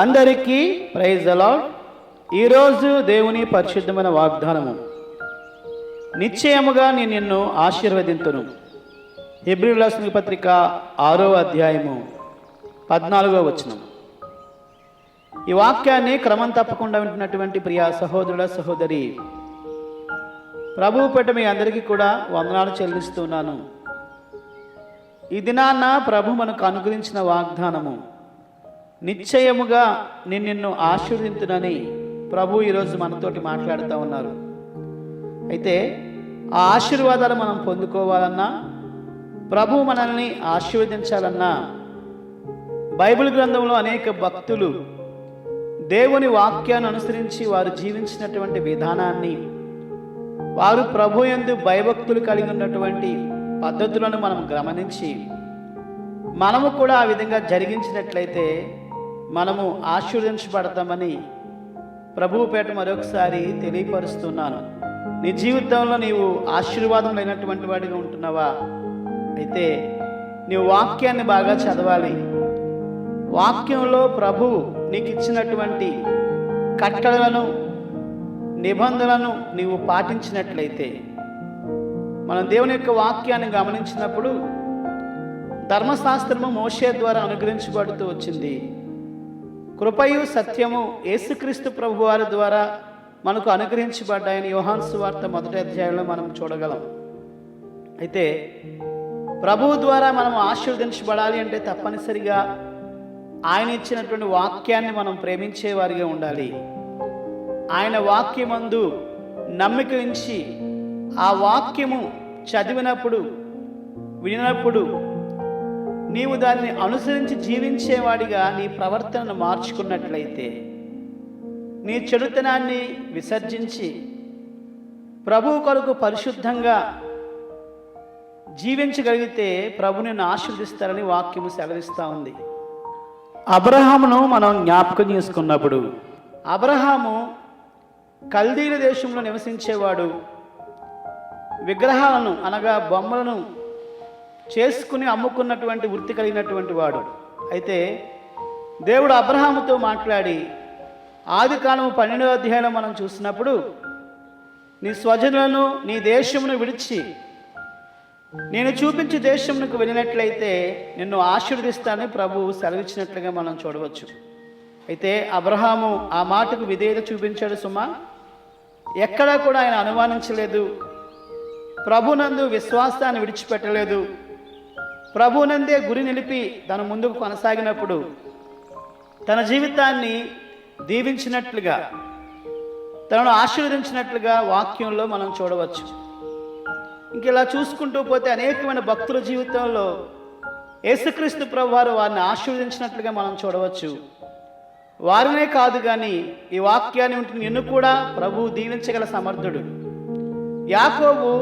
అందరికీ praise the lord. ఈరోజు దేవుని పరిశుద్ధమైన వాగ్దానము, నిశ్చయముగా నేను నిన్ను ఆశీర్వదింతును. హెబ్రీయులకు రాసిన పత్రిక 6వ అధ్యాయము 14వ వచనం. ఈ వాక్యాన్ని క్రమం తప్పకుండా వింటున్నటువంటి ప్రియ సహోదరుల సహోదరి, ప్రభువు పేట మీ అందరికీ కూడా వందనాలు చెల్లిస్తున్నాను. ఈ దినాన్న ప్రభు మనకు అనుగ్రహించిన వాగ్దానము, నిశ్చయముగా నేను నిన్ను ఆశీర్వదింతునని ప్రభు ఈరోజు మనతోటి మాట్లాడుతూ ఉన్నారు. అయితే ఆ ఆశీర్వాదాలు మనం పొందుకోవాలన్నా, ప్రభు మనల్ని ఆశీర్వదించాలన్నా, బైబిల్ గ్రంథంలో అనేక భక్తులు దేవుని వాక్యాన్ని అనుసరించి వారు జీవించినటువంటి విధానాన్ని, వారు ప్రభు యందు భయభక్తులు కలిగి ఉన్నటువంటి పద్ధతులను మనం గమనించి మనము కూడా ఆ విధంగా జరిగించినట్లయితే మనము ఆశీర్వదించబడతామని ప్రభువు పేట మరొకసారి తెలియపరుస్తున్నాను. నీ జీవితంలో నీవు ఆశీర్వాదం లేనటువంటి వాడిగా ఉంటున్నావా? అయితే నీవు వాక్యాన్ని బాగా చదవాలి. వాక్యంలో ప్రభువు నీకు ఇచ్చినటువంటి కట్టడలను, నిబంధనలను నీవు పాటించినట్లయితే, మనం దేవుని యొక్క వాక్యాన్ని గమనించినప్పుడు ధర్మశాస్త్రము మోషే ద్వారా అనుగ్రహించబడుతూ వచ్చింది. కృపయు సత్యము యేసుక్రీస్తు ప్రభువారి ద్వారా మనకు అనుగ్రహించబడ్డాయని యోహాను సువార్త 1వ అధ్యాయంలో మనం చూడగలం. అయితే ప్రభువు ద్వారా మనం ఆశీర్వదించబడాలి అంటే తప్పనిసరిగా ఆయన ఇచ్చినటువంటి వాక్యాన్ని మనం ప్రేమించేవారిగా ఉండాలి. ఆయన వాక్యమందు నమ్మిక ఉంచి ఆ వాక్యము చదివినప్పుడు, వినినప్పుడు నీవు దాన్ని అనుసరించి జీవించేవాడిగా నీ ప్రవర్తనను మార్చుకున్నట్లయితే, నీ చెడుతనాన్ని విసర్జించి ప్రభువు కొరకు పరిశుద్ధంగా జీవించగలిగితే ప్రభు నిన్ను ఆశీర్వదిస్తారని వాక్యము సెలవిస్తూ ఉంది. అబ్రహామును మనం జ్ఞాపకం చేసుకున్నప్పుడు, అబ్రహాము కల్దీల దేశంలో నివసించేవాడు. విగ్రహాలను అనగా బొమ్మలను చేసుకుని అమ్ముకున్నటువంటి వృత్తి కలిగినటువంటి వాడు. అయితే దేవుడు అబ్రహాముతో మాట్లాడి ఆదికాండము 12వ అధ్యాయంలో మనం చూసినప్పుడు, నీ స్వజనులను, నీ దేశమును విడిచి నేను చూపించే దేశమునకు వెళ్ళినట్లయితే నిన్ను ఆశీర్వదిస్తానని ప్రభువు సెలవిచ్చినట్లుగా మనం చూడవచ్చు. అయితే అబ్రహాము ఆ మాటకు విధేయత చూపించాడు సుమా. ఎక్కడా కూడా ఆయన అనుమానించలేదు. ప్రభునందు విశ్వాసాన్ని విడిచిపెట్టలేదు. ప్రభునందే గురి నిలిపి తన ముందుకు కొనసాగినప్పుడు తన జీవితాన్ని దీవించినట్లుగా, తనను ఆశీర్వదించినట్లుగా వాక్యంలో మనం చూడవచ్చు. ఇంక ఇలా చూసుకుంటూ పోతే అనేకమైన భక్తుల జీవితంలో యేసుక్రీస్తు ప్రభువారు వారిని ఆశీర్వదించినట్లుగా మనం చూడవచ్చు. వారినే కాదు కానీ ఈ వాక్యాన్ని ఉంటే నిన్ను కూడా ప్రభువు దీవించగల సమర్థుడు. యాకోబు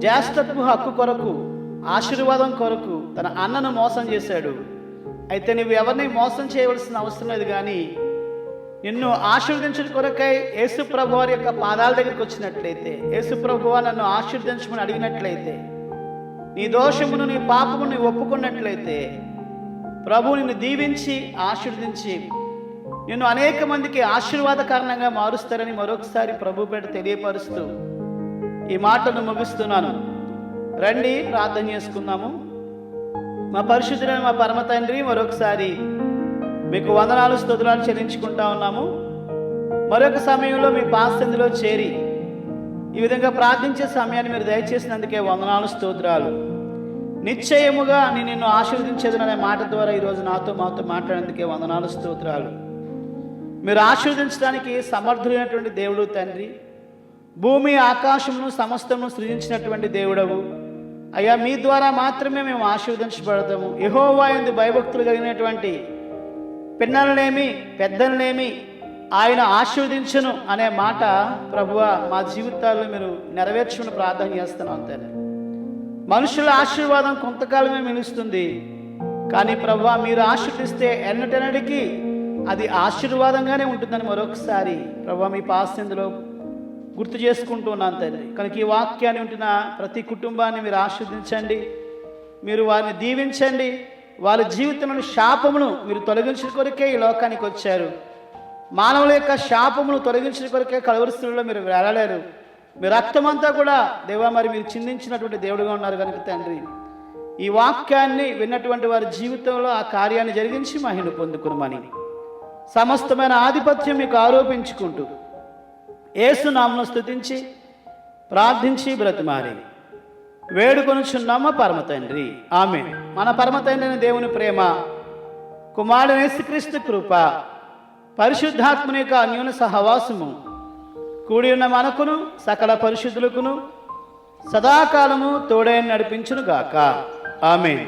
జ్యేష్ఠత్వ హక్కు కొరకు, ఆశీర్వాదం కొరకు తన అన్నను మోసం చేశాడు. అయితే నువ్వు ఎవరిని మోసం చేయవలసిన అవసరం లేదు, కానీ నిన్ను ఆశీర్వదించిన కొరకై యేసు ప్రభు వారి యొక్క పాదాల దగ్గరికి వచ్చినట్లయితే, యేసు ప్రభువా నన్ను ఆశీర్వదించమని అడిగినట్లయితే, నీ దోషమును, నీ పాపమును నువ్వు ఒప్పుకున్నట్లయితే ప్రభు నిన్ను దీవించి ఆశీర్వదించి నిన్ను అనేక మందికి ఆశీర్వాద కారణంగా మారుస్తారని మరొకసారి ప్రభు పేట తెలియపరుస్తూ ఈ మాటను ముగిస్తున్నాను. రండి ప్రార్థన చేసుకుందాము. మా పరిశుద్ధుడైన మా పరమ తండ్రి, మరొకసారి మీకు వందనాలు స్తుతులు చెల్లించుకుంటా ఉన్నాము. మరొక సమయంలో మీ పాసందిలో చేరి ఈ విధంగా ప్రార్థించే సమయాన్ని మీరు దయచేసినందుకే వందనాలు స్తోత్రాలు. నిశ్చయముగా నేను నిన్ను ఆశీర్వదించేదననే మాట ద్వారా ఈరోజు మాతో మాట్లాడేందుకే వందనాలు స్తోత్రాలు. మీరు ఆశీర్వదించడానికి సమర్థులైనటువంటి దేవుడు తండ్రి. భూమి ఆకాశమును సమస్తమును సృజించినటువంటి దేవుడవు అయ్యా, మీ ద్వారా మాత్రమే మేము ఆశీర్వదించబడతాము. యెహోవా యందు భయభక్తులు కలిగినటువంటి పిన్నలనేమి పెద్దలనేమి ఆయన ఆశీర్వదించును అనే మాట ప్రభువా మా జీవితాల్లో మీరు నెరవేర్చుకుని ప్రార్థన చేస్తున్నాం తండ్రి. మనుషుల ఆశీర్వాదం కొంతకాలమే నిలుస్తుంది, కానీ ప్రభువా మీరు ఆశీర్వదిస్తే ఎన్నటెన్నటికీ అది ఆశీర్వాదంగానే ఉంటుందని మరొకసారి ప్రభువా మీ పాసందులో గుర్తు చేసుకుంటున్నాను తండ్రి. కనుక ఈ వాక్యాన్ని ఉంటున్న ప్రతి కుటుంబాన్ని మీరు ఆశీర్వదించండి, మీరు వారిని దీవించండి. వాళ్ళ జీవితంలో శాపమును మీరు తొలగించిన కొరకే ఈ లోకానికి వచ్చారు. మానవుల యొక్క శాపమును తొలగించిన కొరకే కలవరిస్తుల్లో మీరు వెళ్ళలేరు. మీ రక్తమంతా కూడా దేవా మరి మీరు చిందించినటువంటి దేవుడుగా ఉన్నారు కనుక తండ్రి, ఈ వాక్యాన్ని విన్నటువంటి వారి జీవితంలో ఆ కార్యాన్ని జరిగించి మహిమ పొందుకునమని సమస్తమైన ఆధిపత్యం మీకు ఆరోపించుకుంటూ యేసు నామమున స్తుతించి ప్రార్థించి బ్రతిమాలి వేడుకొనుచున్నామ పరమ తండ్రి, ఆమేన్. మన పరమ తండ్రి అయిన దేవుని ప్రేమ, కుమారుడైన యేసుక్రీస్తు కృప, పరిశుద్ధాత్మని యొక్క అన్యోన్య సహవాసము కూడి ఉన్న మనకును సకల పరిశుద్ధులకును సదాకాలము తోడై నడిపించును గాక. ఆమేన్.